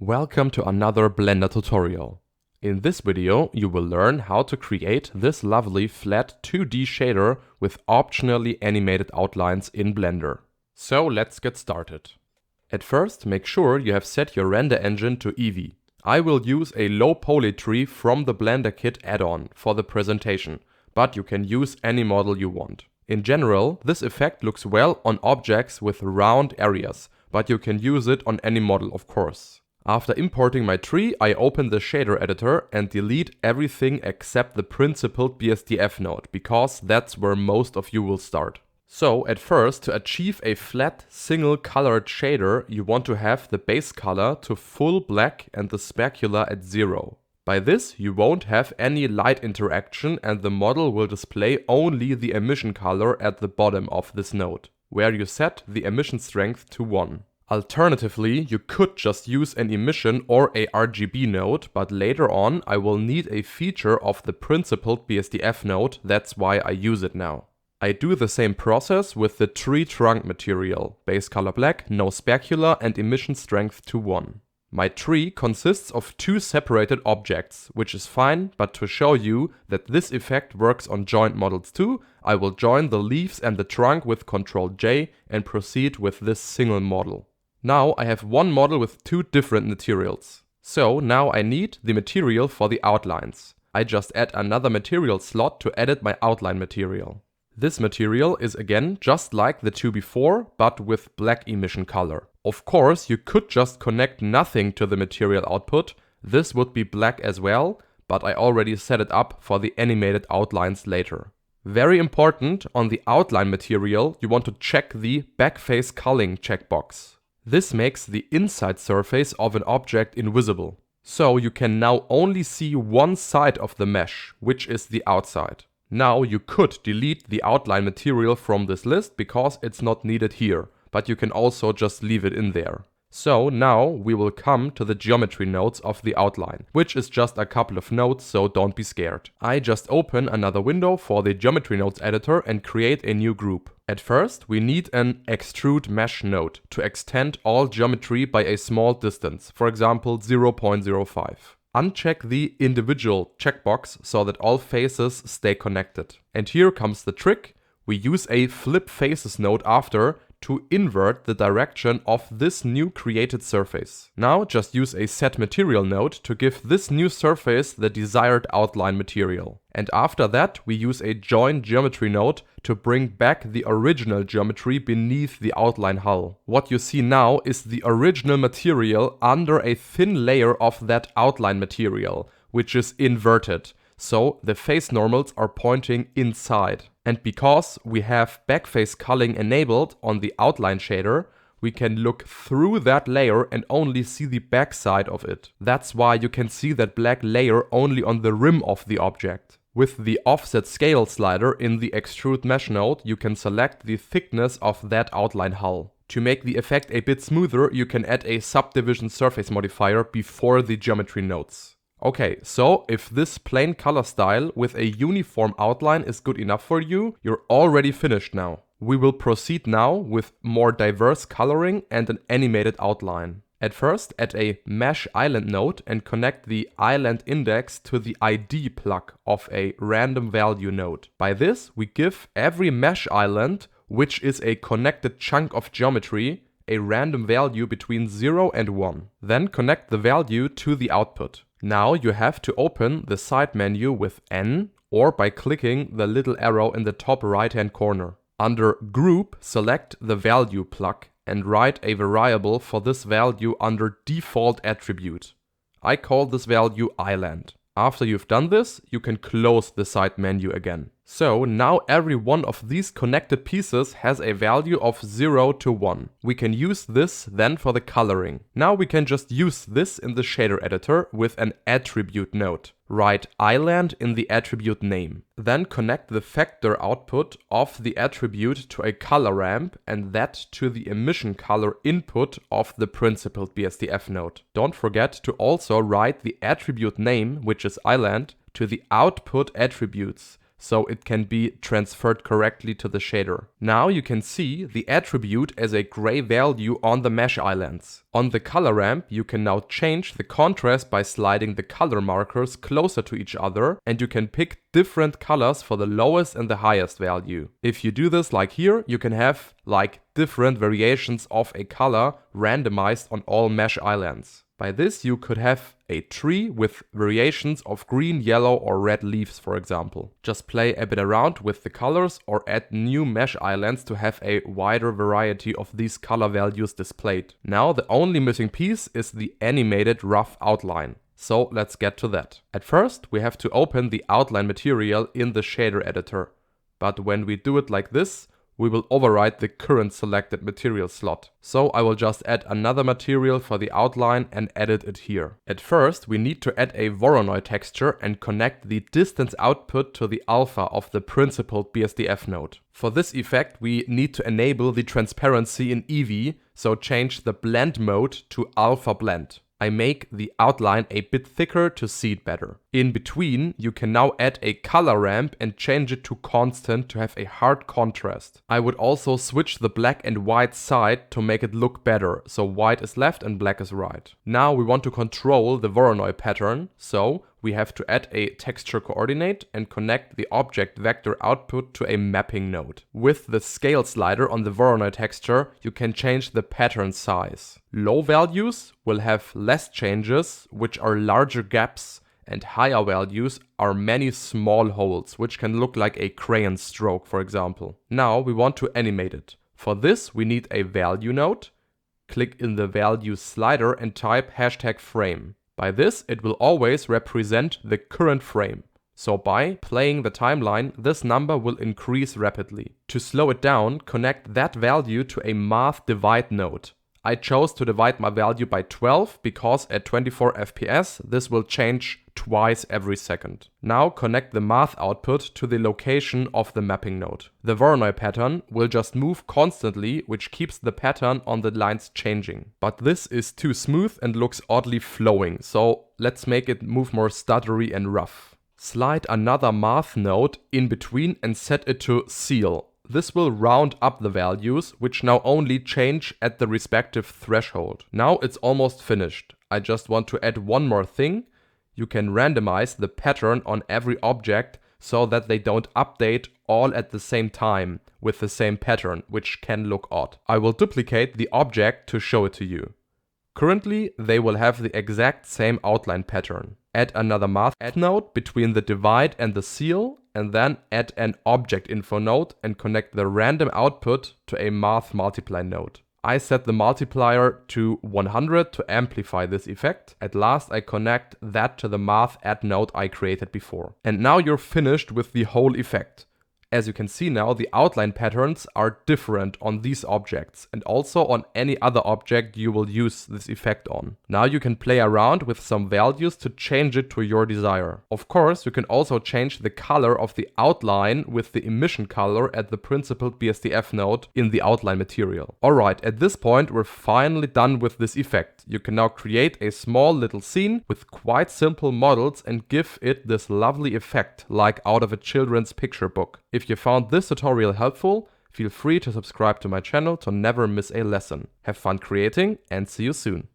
Welcome to another Blender tutorial. In this video, you will learn how to create this lovely flat 2D shader with optionally animated outlines in Blender. So let's get started. At first, make sure you have set your render engine to Eevee. I will use a low poly tree from the Blender Kit add-on for the presentation, but you can use any model you want. In general, this effect looks well on objects with round areas, but you can use it on any model, of course. After importing my tree, I open the shader editor and delete everything except the principled BSDF node, because that's where most of you will start. So at first, to achieve a flat single colored shader, you want to have the base color to full black and the specular at 0. By this, you won't have any light interaction and the model will display only the emission color at the bottom of this node, where you set the emission strength to 1. Alternatively, you could just use an emission or a RGB node, but later on I will need a feature of the principled BSDF node, that's why I use it now. I do the same process with the tree trunk material, base color black, no specular and emission strength to 1. My tree consists of two separated objects, which is fine, but to show you that this effect works on joint models too, I will join the leaves and the trunk with Ctrl J and proceed with this single model. Now I have one model with two different materials. So now I need the material for the outlines. I just add another material slot to edit my outline material. This material is again just like the two before, but with black emission color. Of course, you could just connect nothing to the material output. This would be black as well, but I already set it up for the animated outlines later. Very important, on the outline material, you want to check the backface culling checkbox. This makes the inside surface of an object invisible. So you can now only see one side of the mesh, which is the outside. Now you could delete the outline material from this list because it's not needed here, but you can also just leave it in there. So now we will come to the geometry nodes of the outline, which is just a couple of nodes, so don't be scared. I just open another window for the geometry nodes editor and create a new group. At first, we need an extrude mesh node to extend all geometry by a small distance, for example 0.05. Uncheck the individual checkbox so that all faces stay connected. And here comes the trick. We use a flip faces node after to invert the direction of this new created surface. Now just use a set material node to give this new surface the desired outline material. And after that we use a join geometry node to bring back the original geometry beneath the outline hull. What you see now is the original material under a thin layer of that outline material, which is inverted. So the face normals are pointing inside. And because we have backface culling enabled on the outline shader, we can look through that layer and only see the back side of it. That's why you can see that black layer only on the rim of the object. With the offset scale slider in the extrude mesh node, you can select the thickness of that outline hull. To make the effect a bit smoother, you can add a subdivision surface modifier before the geometry nodes. Okay, so if this plain color style with a uniform outline is good enough for you, you're already finished now. We will proceed now with more diverse coloring and an animated outline. At first, add a mesh island node and connect the island index to the ID plug of a random value node. By this, we give every mesh island, which is a connected chunk of geometry, a random value between 0 and 1. Then connect the value to the output. Now you have to open the side menu with N or by clicking the little arrow in the top right hand corner. Under Group, select the value plug and write a variable for this value under default attribute. I call this value island. After you've done this, you can close the side menu again. So now every one of these connected pieces has a value of 0 to 1. We can use this then for the coloring. Now we can just use this in the shader editor with an attribute node. Write island in the attribute name. Then connect the factor output of the attribute to a color ramp and that to the emission color input of the principled BSDF node. Don't forget to also write the attribute name, which is island, to the output attributes, so it can be transferred correctly to the shader. Now you can see the attribute as a gray value on the mesh islands. On the color ramp, you can now change the contrast by sliding the color markers closer to each other, and you can pick different colors for the lowest and the highest value. If you do this like here, you can have like different variations of a color randomized on all mesh islands. By this, you could have a tree with variations of green, yellow or red leaves, for example. Just play a bit around with the colors or add new mesh islands to have a wider variety of these color values displayed. Now the only missing piece is the animated rough outline. So let's get to that. At first, we have to open the outline material in the shader editor. But when we do it like this, we will override the current selected material slot. So I will just add another material for the outline and edit it here. At first, we need to add a Voronoi texture and connect the distance output to the alpha of the principled BSDF node. For this effect, we need to enable the transparency in Eevee, so change the blend mode to alpha blend. I make the outline a bit thicker to see it better. In between, you can now add a color ramp and change it to constant to have a hard contrast. I would also switch the black and white side to make it look better, so white is left and black is right. Now we want to control the Voronoi pattern, so we have to add a texture coordinate and connect the object vector output to a mapping node. With the scale slider on the Voronoi texture, you can change the pattern size. Low values will have less changes, which are larger gaps, and higher values are many small holes, which can look like a crayon stroke, for example. Now we want to animate it. For this, we need a value node. Click in the value slider and type #frame. By this, it will always represent the current frame. So by playing the timeline, this number will increase rapidly. To slow it down, connect that value to a math divide node. I chose to divide my value by 12 because at 24 FPS, this will change twice every second. Now connect the math output to the location of the mapping node. The Voronoi pattern will just move constantly, which keeps the pattern on the lines changing. But this is too smooth and looks oddly flowing, so let's make it move more stuttery and rough. Slide another math node in between and set it to seal. This will round up the values, which now only change at the respective threshold. Now it's almost finished. I just want to add one more thing. You can randomize the pattern on every object so that they don't update all at the same time with the same pattern, which can look odd. I will duplicate the object to show it to you. Currently, they will have the exact same outline pattern. Add another math node between the divide and the seal, and then add an object info node and connect the random output to a math multiply node. I set the multiplier to 100 to amplify this effect. At last I connect that to the math add node I created before. And now you're finished with the whole effect. As you can see now, the outline patterns are different on these objects and also on any other object you will use this effect on. Now you can play around with some values to change it to your desire. Of course, you can also change the color of the outline with the emission color at the principled BSDF node in the outline material. Alright, at this point we're finally done with this effect. You can now create a small little scene with quite simple models and give it this lovely effect like out of a children's picture book. If you found this tutorial helpful, feel free to subscribe to my channel to never miss a lesson. Have fun creating and see you soon.